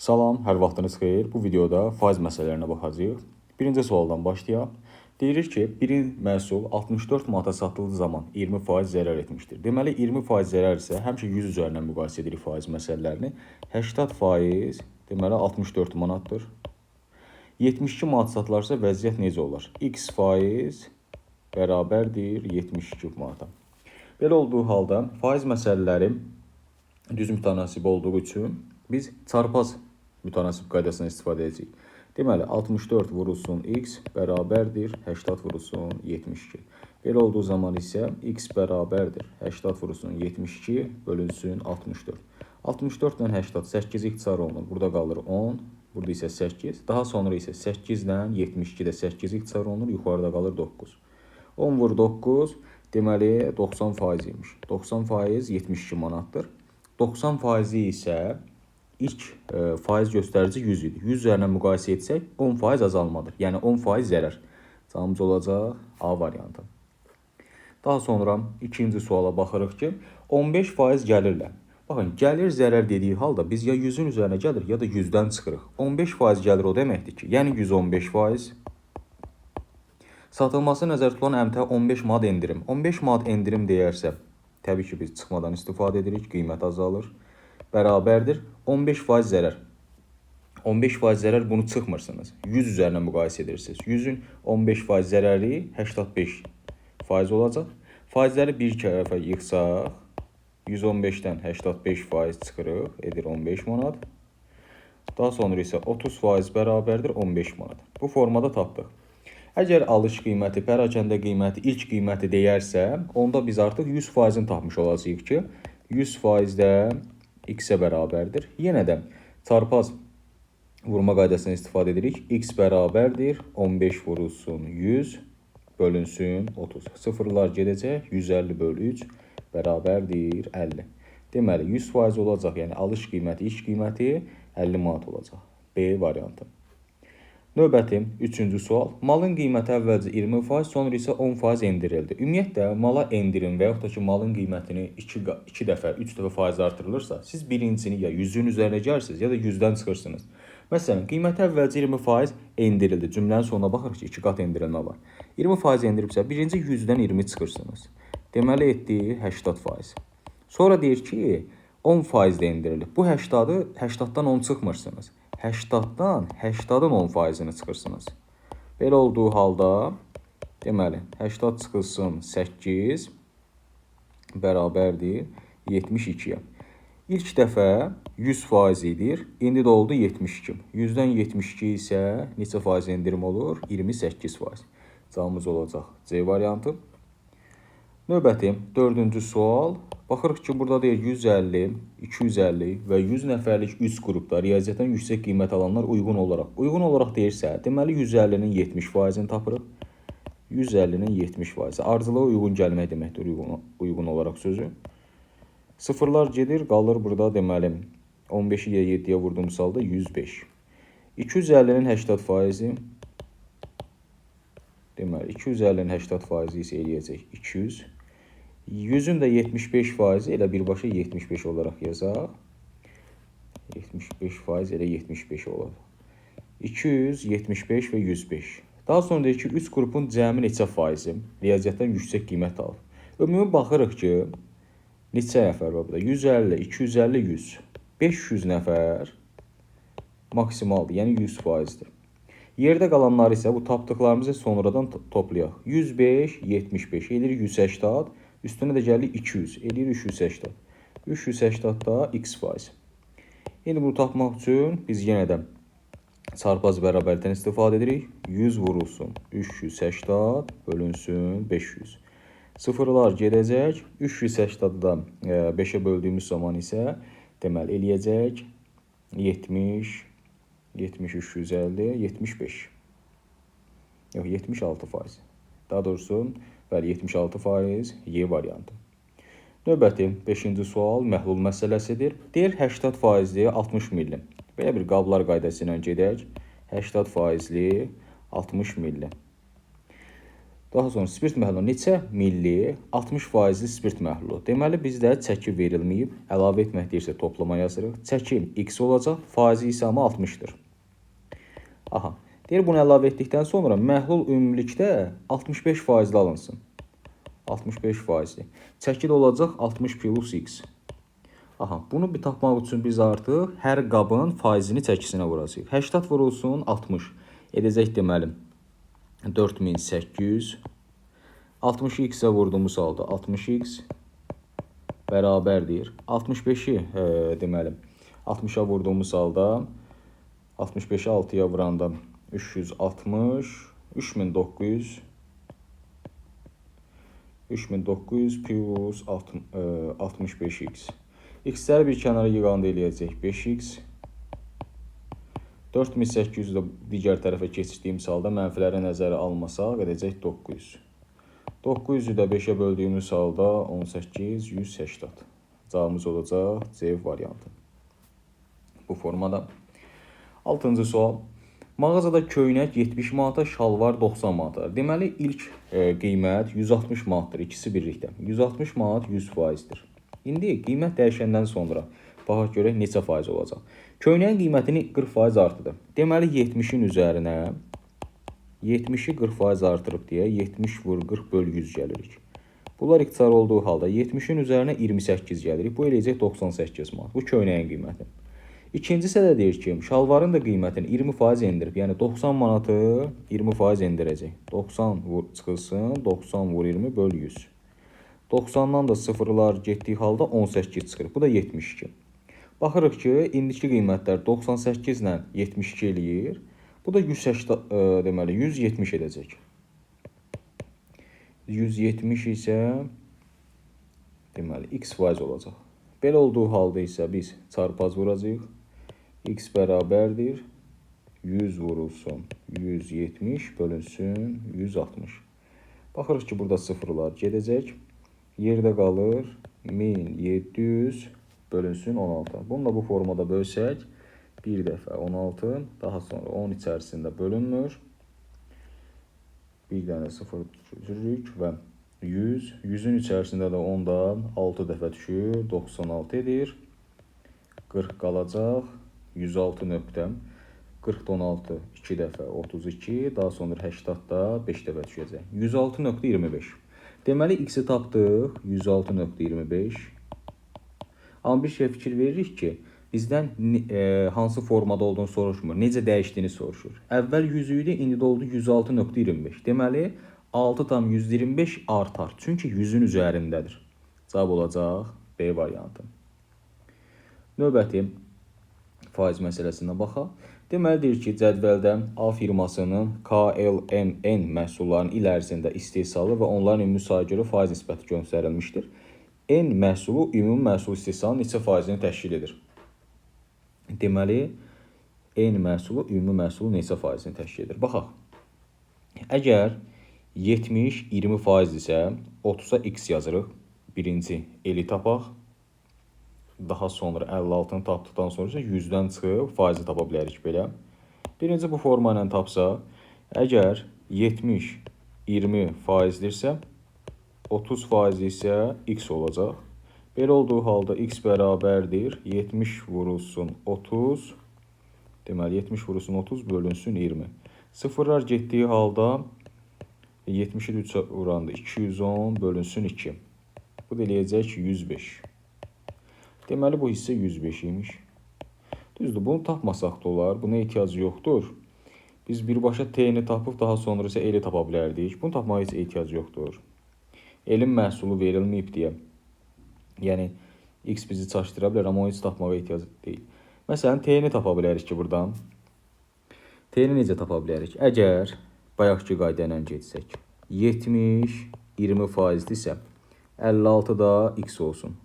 Salam, hər vaxtınız xeyir. Bu videoda faiz məsələlərinə baxacağıq. Birinci sualdan başlayaq. Deyirik ki, bir məhsul 64 manata satıldığı zaman 20% zərər etmişdir. Deməli 20% zərər isə həmişə 100 üzərindən müqayisə edirik faiz məsələlərini. 80% deməli 64 manatdır. 72 manat satılarsa vəziyyət necə olar? X faiz bərabərdir 72 manata. Belə olduğu halda faiz məsələləri düz mütənasib olduğu üçün biz çarpaz mütənasib qaydasından istifadə edəcəyik. Deməli, 64 vurulsun x bərabərdir 80 vurulsun 72. Belə olduğu zaman isə x bərabərdir 80 vurulsun 72 bölünsün 64. 64 ilə 80 8 ixtisar olunur. Burada qalır 10, burada isə 8. Daha sonra isə 8 ilə 72 də 8 ixtisar olunur. Yuxarıda qalır 9. 10 vur 9, deməli 90% imiş. 90% 72 manatdır. 90% isə ilk faiz göstərici 100 idi. 100 üzərindən müqayisə etsək 10% azalmadır. Yəni 10% zərər. Cavabımız olacaq A variantı. Daha sonra ikinci suala baxırıq ki, 15% gəlirlə. Baxın, gəlir zərər dediyi halda biz ya 100-ün üzərinə gəlir, ya da 100-dən çıxırıq. 15% gəlir o deməkdir ki, yəni 115%. Satılması nəzərdə tutulan əmtəyə 15 manat endirim. 15 manat endirim deyərsə, təbii ki, biz çıxmadan istifadə edirik, qiymət azalır. Bərabərdir 15% zərər. 15% zərər bunu çıxmırsınız. 100 üzərinə müqayisə edirsiniz. 100-ün 15% zərəri 85% olacaq. Faizləri bir tərəfə yığsaq, 115-dən 85% çıxırıq, edir 15 manat. Daha sonra isə 30% bərabərdir 15 manat. Bu formada tapdıq. Əgər alış qiyməti, pərakəndə qiyməti, ilk qiyməti deyərsə, onda biz artıq 100%-ni tapmış olacağıq ki, 100% də x-ə bərabərdir. Yenə də çarpaz vurma qaydasından istifadə edirik. X bərabərdir 15 vurulsun 100 bölünsün 30. Sıfırlar gedəcək. 150 bölü 3 bərabərdir 50. Deməli 100% olacaq. Yəni alış qiyməti, ilk qiyməti 50 manat olacaq. B variantı. Növbəti 3-cü sual. Malın qiyməti əvvəlcə 20%, sonra isə 10% endirildi. Ümumiyyətlə, mala endirim və yaxud da ki, malın qiymətini 2 dəfə, 3 dəfə faiz artırılırsa, siz birincini ya 100-ün üzərinə gəlirsiniz, ya da 100-dən çıxırsınız. Məsələn, qiyməti əvvəlcə 20% endirildi. Cümlənin sonuna baxırıq ki, 2 qat endirilmə var. 20% endiribsə, birinci 100-dən 20 çıxırsınız. Deməli, etdi 80%. Sonra deyir ki, 10% də endirilib. Bu 80-dan 10 çıxmırsınız. 80-dan 80-ın 10%-ni çıxırsınız. Belə olduğu halda, deməli, 80 çıxılsın 8 bərabərdir 72-yə. İlk dəfə 100% idir, indi də oldu 72. 100-dən 72 isə neçə faiz endirim olur? 28%. Cavabımız olacaq C variantı. Növbəti 4-cü sual. Baxırıq ki, burada deyir 150, 250 və 100 nəfərlik 3 qrupda riyaziyyatdan yüksək qiymət alanlar uyğun olaraq deyirsə, deməli 150-nin 70%-ni tapırıq. 150-nin 70%. Arzılığa uyğun gəlmək deməkdir uyğun olaraq sözü. Sıfırlar gedir, qalır burada deməli 15-i 7-yə vurduğumuz halda 105. 250-nin 80%-i deməli 250-nin 80%-i isə eləyəcək 200. 100-ün də 75% elə birbaşa 75 olaraq yazaq. 75% elə 75 olur. 200, 75 və 105. Daha sonra deyir ki, 3 qrupun cəmi neçə faizi riyaziyyatdan yüksək qiymət alır. Ümumi baxırıq ki, neçə nəfər var burada? 150, 250, 100. 500 nəfər maksimaldır, yəni 100%-dir. Yerdə qalanları isə bu tapdıqlarımızı sonradan toplayaq. 105, 75, edir 180, üstünə də gəlir 200, edir 380. 380 da x%. İndi bunu tapmaq üçün biz yenə də çarpaz bərabərlikdən istifadə edirik. 100 vurulsun 380 bölünsün 500. Sıfırlar gedəcək. 380-ı da 5-ə böldüyümüz zaman isə deməli eləyəcək 70, 70, 350, 75. Yox, 76%. Daha doğrusu, bəli, 76% Y variantı. Növbəti 5-ci sual məhlul məsələsidir. Deyir 80%-li 60 milli. Belə bir qablar qaydası ilə gedək. 80%-li 60 milli. Daha sonra spirt məhlulu neçə milli? 60%li spirt məhlulu. Deməli bizdə çəki verilməyib. Əlavə etmək deyirsə toplama yazırıq. Çəki x olacaq, faizi isə 60-dır. Aha. Deyir bunu əlavə etdikdən sonra məhlul ümumilikdə 65%li alınsın. 65%li. Çəki də olacaq 60 plus x. Aha, bunu bir tapmaq üçün biz artıq hər qabın faizini çəkisinə vuracağıq. 80 vurulsun 60. Edəcək deməli 4800. 60'ı x'e vurduğumuz halda 60x bərabərdir. 65'i deməli 60'a vurduğumuz halda 65'i 6'ya vuranda 360 3900 plus 65x. X'ləri bir kənara yığanda eləyəcək 5x. 4800 də digər tərəfə keçdiyimiz halda mənfiləri nəzərə almasaq edəcək 900. 900'ü də 5'ə böldüyümüz halda 18 180. Cavabımız olacaq C variantı. Bu formada. 6-cı sual. Mağazada köynək 70 manata, şalvar 90 manata. Deməli ilk qiymət 160 manatdır, ikisi birlikdə. 160 manat 100%dir. İndi qiymət dəyişəndən sonra baxaq görək neçə faiz olacaq. Köynəyin qiymətini 40% artırdı. Deməli 70'in üzərinə 70'i 40% artırıb deyə 70 vur 40 böl 100 gəlirik. Bunlar ixtisar olduğu halda 70'in üzərinə 28 gəlirik. Bu eləyəcək 98 manat. Bu köynəyin qiyməti. İkincisi də deyir ki, şalvarın da qiymətini 20% endirib. Yəni 90 manatı 20% endirəcək. 90 vur çıxılsın, 90 vur 20 böl 100. 90'dan da sıfırlar getdiyi halda 18 çıxır. Bu da 72. Baxırıq ki, indiki qiymətlər 98 ilə 72 eləyir. Bu da 180, deməli 170 edəcək. 170 isə deməli x% olacaq. Belə olduğu halda isə biz çarpaz vuracağıq. X bərabərdir 100 vurulsun 170 bölünsün 160. Baxırıq ki, burada sıfırlar gedəcək. Yerdə qalır 1700 bölünsün 16. Bunu da bu formada bölsək bir dəfə 16, daha sonra 10 içərisində bölünmür. Bir dənə 0 düşürük və 100. 100'ün içərisində də 10'dan 6 dəfə düşür, 96 edir. 40 qalacaq, 106 nöqtə. 40'da 16 2 dəfə 32, daha sonra 80'da 5 dəfə düşəcək. 106.25. Deməli x-i tapdıq 106.25. Amma bir şey fikir veririk ki, bizdən hansı formada olduğunu soruşmur, necə dəyişdiyini soruşur. Əvvəl 100 idi, indi də oldu 106.25. Deməli 6,125 artar. Çünki 100'ün üzərindədir. Cavab olacaq B variantı. Növbəti faiz məsələsinə baxaq. Deməli deyir ki, cədvəldə A firmasının KLMN məhsullarının il ərzində istehsalı və onların ümumi sayı görə faiz nisbəti göstərilmişdir. N məhsulu ümumi məhsul istehsalının neçə faizini təşkil edir? Deməli, N məhsulu ümumi məhsulu neçə faizini təşkil edir? Baxaq. Əgər 70-20% isə 30'a x yazırıq. Birinci eli tapaq. Daha sonra 56'ını tapdıqdan sonra isə 100'dən çıxıb faizi tapa bilərik belə. Birinci bu forma ilə tapsaq, əgər 70-20%dirsə 30% isə x olacaq. Belə olduğu halda x bərabərdir 70 vurulsun 30. Deməli 70 vurulsun 30 bölünsün 20. Sıfırlar getdiyi halda 70'i 3'ə vuranda 210 bölünsün 2. Bu da eləyəcək 105. Deməli bu hissə 105 imiş. Düzdür, bunu tapmasaq da olar. Buna ehtiyac yoxdur. Biz birbaşa t-ni tapıb daha sonra isə eli tapa bilərdik. Bunu tapmağa heç ehtiyac yoxdur. Elin məhsulu verilməyib deyə. Yəni x bizi çaşdıra bilər, amma o heç tapmağa ehtiyac deyil. Məsələn, t-ni tapa bilərik ki, buradan. T-ni necə tapa bilərik? Əgər bayaqki qayda ilə getsək, 70-20%dirsə 56 da x olsun.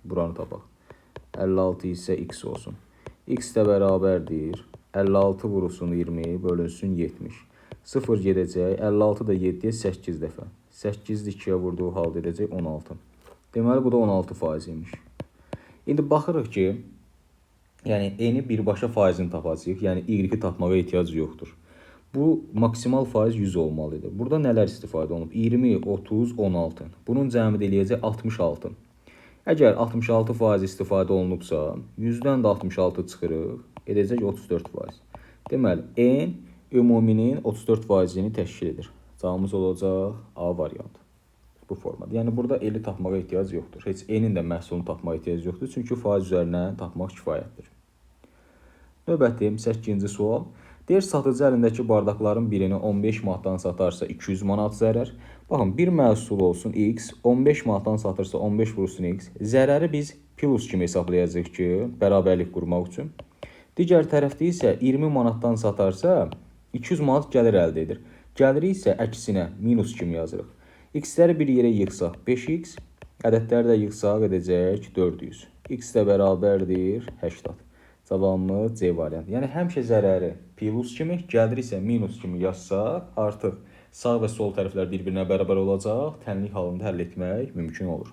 Buranı tapaq. 56 isə x olsun. X də bərabərdir 56 vurulsun 20 bölünsün 70. 0 gedəcək. 56 da 7'ye 8 dəfə. 8'i 2'yə vurduğu halda edəcək 16. Deməli bu da 16% imiş. İndi baxırıq ki, yəni n-i birbaşa faizini tapacağıq. Yəni y-i tapmağa ehtiyac yoxdur. Bu maksimal faiz 100 olmalıdır. Burada nələr istifadə olunub? 20, 30, 16. Bunun cəmi eləyəcək 66. Əgər 66% istifadə olunubsa, 100-dən də 66 çıxırıq, edəcək 34%. Deməli, n ümuminin 34%-ni təşkil edir. Cavabımız olacaq A variantı. Bu formada. Yəni burada eli tapmağa ehtiyac yoxdur. Heç n-in də məhsulunu tapmağa ehtiyac yoxdur. Çünki faiz üzərindən tapmaq kifayətdir. Növbəti 8-ci sual. Deyir, satıcı əlindəki bardaqların birini 15 manatdan satarsa 200 manat zərər. Baxın, bir məhsul olsun x, 15 manatdan satırsa 15 vurulsun x. Zərəri biz plus kimi hesablayacağıq ki, bərabərlik qurmaq üçün. Digər tərəfdə isə 20 manatdan satarsa 200 manat gəlir əldə edir. Gəliri isə əksinə minus kimi yazırıq. X-ləri bir yerə yığsaq 5x, ədədləri də yığsaq edəcək 400. X də bərabərdir 80. Cavabımız C variantı. Yəni həmişə zərəri plus kimi, gəliri isə minus kimi yazsaq, artıq sağ və sol tərəflər bir-birinə bərabər olacaq, tənlik halında həll etmək mümkün olur.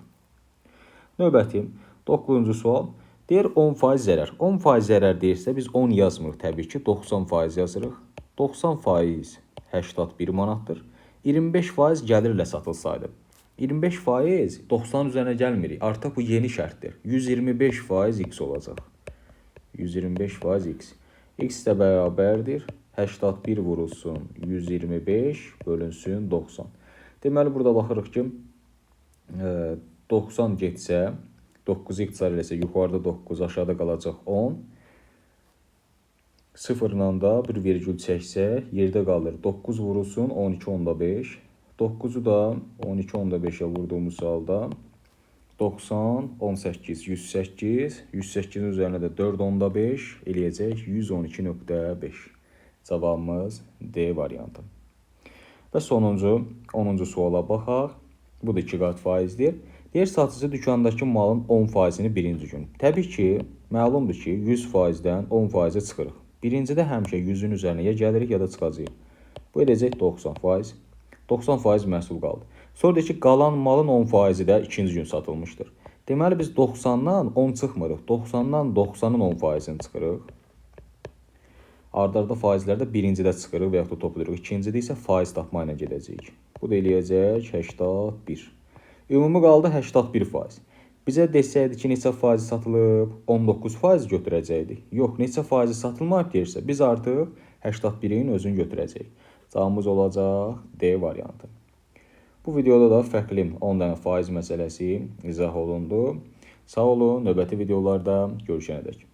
Növbəti 9-cu sual. Deyir 10% zərər. 10% zərər deyirsə biz 10 yazmırıq təbii ki, 90% yazırıq. 90% 81 manatdır. 25% gəlirlə satılsaydı. 25% 90 üzərinə gəlmirik. Artıq bu yeni şərtdir. 125% x olacaq. 125% x. X də bərabərdir 81 vurulsun 125 bölünsün 90. Deməli, burada baxırıq ki, 90 getsə, 9-u ixtisar eləsə, yuxarıda 9, aşağıda qalacaq 10. Sıfırla da bir virgül çəksək, yerdə qalır 9 vurulsun 12.5. 9-u da 12.5-ə vurduğumuz halda 90, 18, 108, 108-in üzərinə də 4.5 eləyəcək 112.5. Cavabımız D variantı. Və sonuncu, 10-cu suala baxaq. Bu da 2 qat faizdir. Deyir, satıcı dükandakı malın 10%-ni birinci gün. Təbii ki, məlumdur ki, 100%-dən 10%-ə çıxırıq. Birincidə həmişə 100-ün üzərinə ya gəlirik, ya da çıxacaq. Bu edəcək 90%. 90% məhsul qaldı. Sonra deyir ki, qalan malın 10%-i də ikinci gün satılmışdır. Deməli, biz 90-dan 10 çıxmırıq. 90-dan 90-ın 10%-ni çıxırıq. Arda faizlərdə birincidə çıxırıq və yaxud da toplayırıq. İkincidə isə faiz tapma ilə gedəcəyik. Bu da eləyəcək 81. Ümumi qaldı 81%. Bizə desəydi ki, neçə faizi satılıb, 19% götürəcəkdik. Yox, neçə faizi satılmayıb deyirsə, biz artıq 81-in özünü götürəcəyik. Cavabımız olacaq D variantı. Bu videoda da fərqli 10 dənə faiz məsələsi izah olundu. Sağ olun, növbəti videolarda görüşənədək.